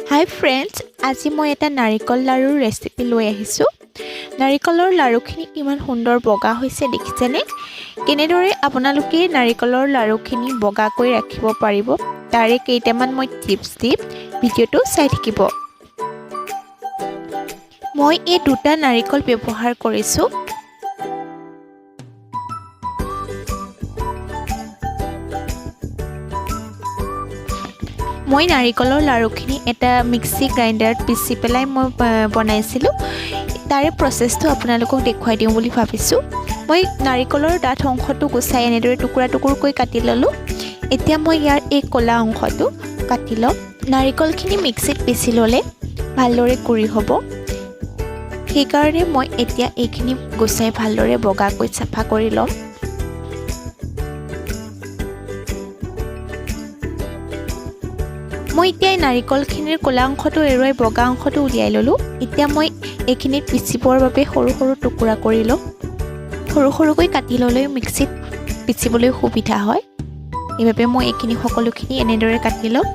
Hi friends, আজি মই এটা নাৰিকল লাৰুৰ ৰেচিপি লৈ আহিছো। নাৰিকলৰ লাৰুখিনি ইমান সুন্দৰ বগা হৈছে দেখিছেনে? কেনেদৰে আপোনালোকে নাৰিকলৰ লাৰুখিনি বগা কৰি ৰাখিব পাৰিব তাৰে কেইটামান মই টিপছ দিম, ভিডিঅটো চাই থাকিব। মই এই দুটা নাৰিকল ব্যৱহাৰ কৰিছো। মই নাৰিকলৰ লাৰুখিনি এটা মিক্সি গ্ৰাইণ্ডাৰত পিচি পেলাই মই বনাইছিলো। তাৰে প্ৰসেসটো আপোনালোকক দেখুৱাই দিওঁ বুলি ভাবিছো। মই নাৰিকলৰ ডাঠ অংশটো গুছাই এনেদৰে টুকুৰা টুকুৰকৈ কাটি ললো। এতিয়া মই ইয়াৰ এই কলা অংশটো কাটি লম। নাৰিকলখিনি মিক্সিত পিচি ললে ভালদৰে গুৰি হ'ব। সেইকাৰণে মই এতিয়া এইখিনি গুছাই ভালদৰে বগাকৈ চাফা কৰি লম। মই এতিয়া নাৰিকলখিনিৰ কলা অংশটো এৰুৱাই বগা অংশটো উলিয়াই ললো। এতিয়া মই এইখিনি পিচিবৰ বাবে সৰু সৰু টুকুৰা কৰি লম। সৰু সৰুকৈ কাটি ললে মিক্সিত পিচিবলৈ সুবিধা হয়। এইভাবে মই এইখিনি সকলোখিনি এনেদৰে কাটি লম।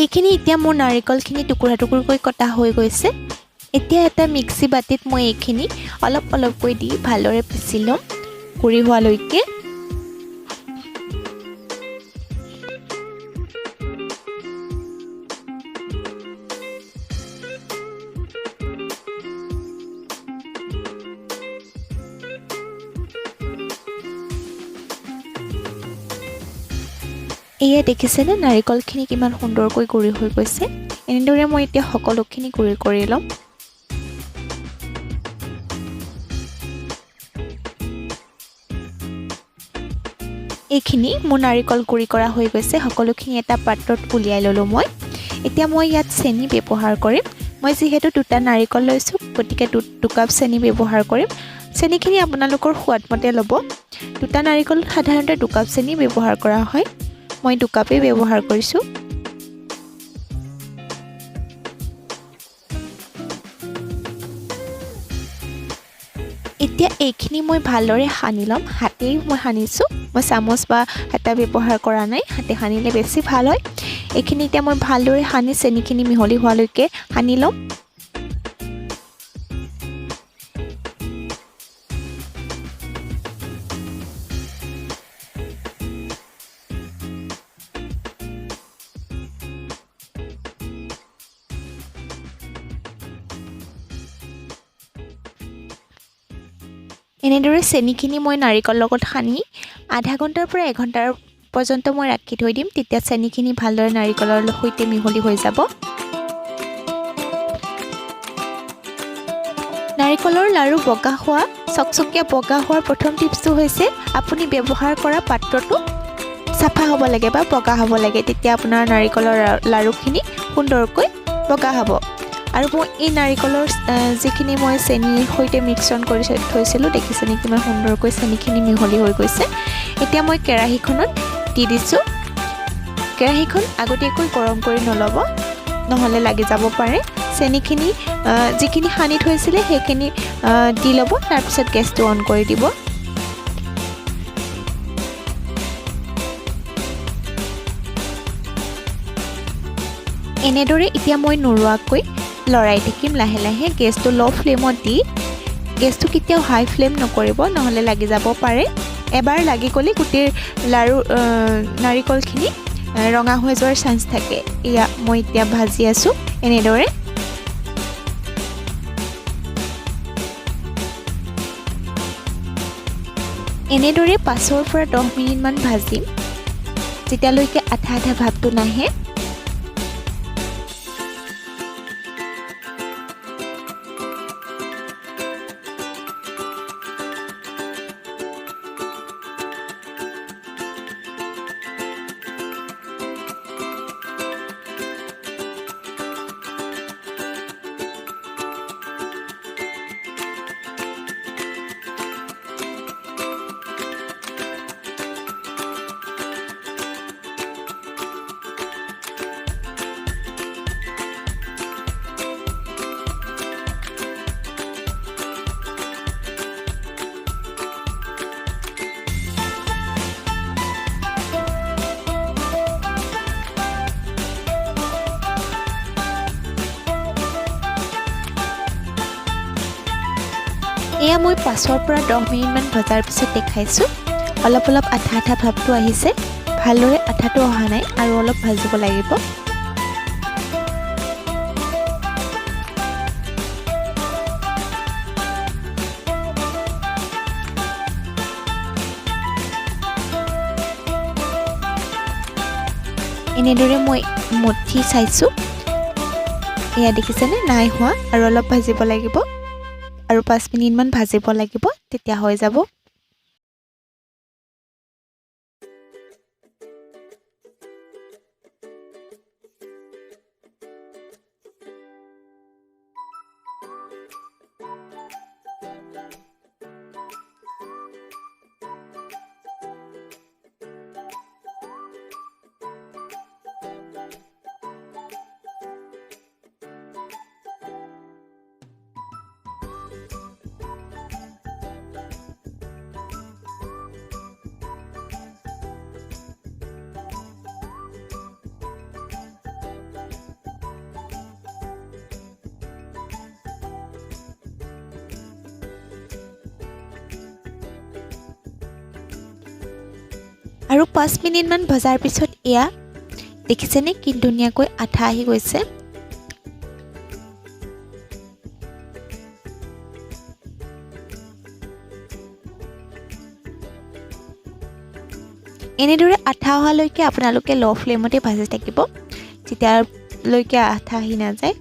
এইখিনি এতিয়া মোৰ নাৰিকলখিনি টুকুৰা টুকুৰকৈ কটা হৈ গৈছে। এতিয়া এটা মিক্সি বাটিত মই এইখিনি অলপ অলপকৈ দি ভালদৰে পিচি লম গুৰি হোৱালৈকে। এয়া দেখিছেনে নাৰিকলখিনি কিমান সুন্দৰকৈ গুৰি হৈ গৈছে। এনেদৰে মই এতিয়া সকলোখিনি গুৰি কৰি লম। এইখিনি মোৰ নাৰিকল গুৰি কৰা হৈ গৈছে। সকলোখিনি এটা পাত্ৰত উলিয়াই ললো মই। এতিয়া মই ইয়াত চেনি ব্যৱহাৰ কৰিম। মই যিহেতু দুটা নাৰিকল লৈছো গতিকে 2 কাপ চেনি ব্যৱহাৰ কৰিম। চেনিখিনি আপোনালোকৰ সোৱাদ মতে ল'ব। দুটা নাৰিকল সাধাৰণতে 2 কাপ চেনি ব্যৱহাৰ কৰা হয়। মই 2 কাপে ব্যৱহাৰ কৰিছো। এতিয়া এইখিনি মই ভালদৰে সানি লম। হাতেই মই সানিছো। মই চামুচ বা হেতা ব্যৱহাৰ কৰা নাই। হাতে সানিলে বেছি ভাল হয়। এইখিনি এতিয়া মই ভালদৰে সানি চেনিখিনি মিহলি হোৱালৈকে সানি লম। এনেদৰে চেনিখিনি মই নাৰিকলৰ লগত সানি আধা ঘণ্টাৰ পৰা 1 ঘণ্টাৰ পৰ্যন্ত মই ৰাখি থৈ দিম। তেতিয়া চেনিখিনি ভালদৰে নাৰিকলৰ সৈতে মিহলি হৈ যাব। নাৰিকলৰ লাৰু বগা হোৱা, চকচকীয়া বগা হোৱাৰ প্ৰথম টিপছটো হৈছে আপুনি ব্যৱহাৰ কৰা পাত্ৰটো চাফা হ'ব লাগে বা বগা হ'ব লাগে। তেতিয়া আপোনাৰ নাৰিকলৰ লাৰুখিনি সুন্দৰকৈ বগা হ'ব। আৰু মই এই নাৰিকলৰ যিখিনি মই চেনিৰ সৈতে মিশ্ৰণ কৰি থৈছিলোঁ দেখিছেনে কিমান সুন্দৰকৈ চেনিখিনি মিহলি হৈ গৈছে। এতিয়া মই কেৰাহীখনত দি দিছোঁ। কেৰাহীখন আগতীয়াকৈ গৰম কৰি নল'ব, নহ'লে লাগি যাব পাৰে। চেনিখিনি যিখিনি সানি থৈছিলে সেইখিনি দি ল'ব। তাৰপিছত গেছটো অন কৰি দিব। এনেদৰে এতিয়া মই নৰুৱাকৈ লৰাই থাকিম লাহে লাহে গেছটো ল' ফ্লেমত দি গেছটো কেতিয়াও হাই ফ্লেম নকৰিব নহ'লে লাগি যাব পাৰে এবাৰ লাগি গ'লে গোটেই লাৰু নাৰিকলখিনি ৰঙা হৈ যোৱাৰ চান্স থাকে এয়া মই এতিয়া ভাজি আছো এনেদৰে এনেদৰে 5 পৰা 10 মিনিট মান ভাজিম যেতিয়ালৈকে আঠা আঠা ভাৱটো নাহে এয়া মই 5 পৰা 10 মিনিট মান ভজাৰ পিছত দেখাইছো অলপ অলপ আঠা আঠা ভাৱটো আহিছে ভালদৰে আঠাটো অহা নাই আৰু অলপ ভাজিব লাগিব এনেদৰে মই মুঠি চাইছো এয়া দেখিছেনে নাই হোৱা আৰু অলপ ভাজিব লাগিব আৰু 5 মিনিট মান ভাজিব লাগিব তেতিয়া হৈ যাব আৰু 5 মিনিট মান ভজাৰ পিছত এয়া দেখিছেনে কি ধুনীয়াকৈ আঠা আহি গৈছে এনেদৰে আঠা অহালৈকে আপোনালোকে ল' ফ্লেমতে ভাজি থাকিব যেতিয়ালৈকে আঠা আহি নাযায়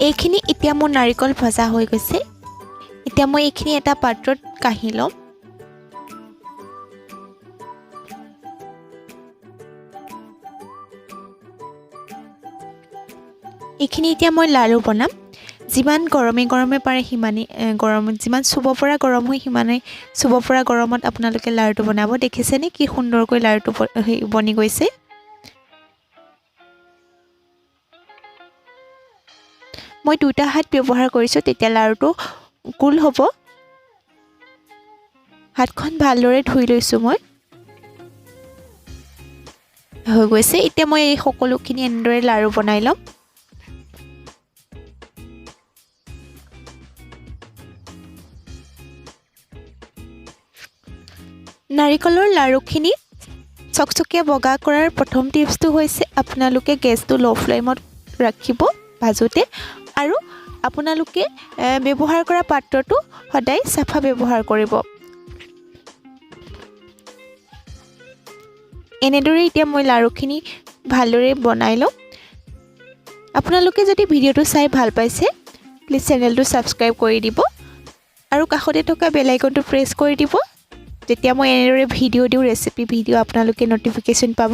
এইখিনি এতিয়া মোৰ নাৰিকল ভজা হৈ গৈছে এতিয়া মই এইখিনি এটা পাত্ৰত কাঢ়ি লম এইখিনি এতিয়া মই লাৰু বনাম যিমান গৰমে গৰমে পাৰে হিমানে গৰম যিমান চুব পৰা গৰম হৈ হিমানে চুব পৰা গৰমত আপোনালোকে লাৰুটো বনাব দেখিছেনে কি সুন্দৰকৈ লাৰুটো বনি গৈছে মই দুটা হাত ব্যৱহাৰ কৰিছো তেতিয়া লাৰুটো গোল হ'ব হাতখন ভালদৰে ধুই লৈছো মই হৈ গৈছে এতিয়া মই এই সকলোখিনি এনেদৰে লাৰু বনাই লম নাৰিকলৰ লাৰুখিনি চকচকীয়া বগা কৰাৰ প্ৰথম টিপছটো হৈছে আপোনালোকে গেছটো ল' ফ্লেমত ৰাখিব ভাজোতে আৰু আপোনালোকে ব্যৱহাৰ কৰা পাত্ৰটো সদায় চাফা ব্যৱহাৰ কৰিব এনেদৰে এতিয়া মই লাৰুখিনি ভালদৰে বনাই লম আপোনালোকে যদি ভিডিওটো চাই ভাল পাইছে প্লিজ চেনেলটো সাবস্ক্ৰাইব কৰি দিব আৰু কাষতে থকা বেল আইকনটো প্ৰেছ কৰি দিব যেতিয়া মই এনেদৰে ভিডিঅ' দিওঁ ৰেচিপি ভিডিঅ' আপোনালোকে ন'টিফিকেশ্যন পাব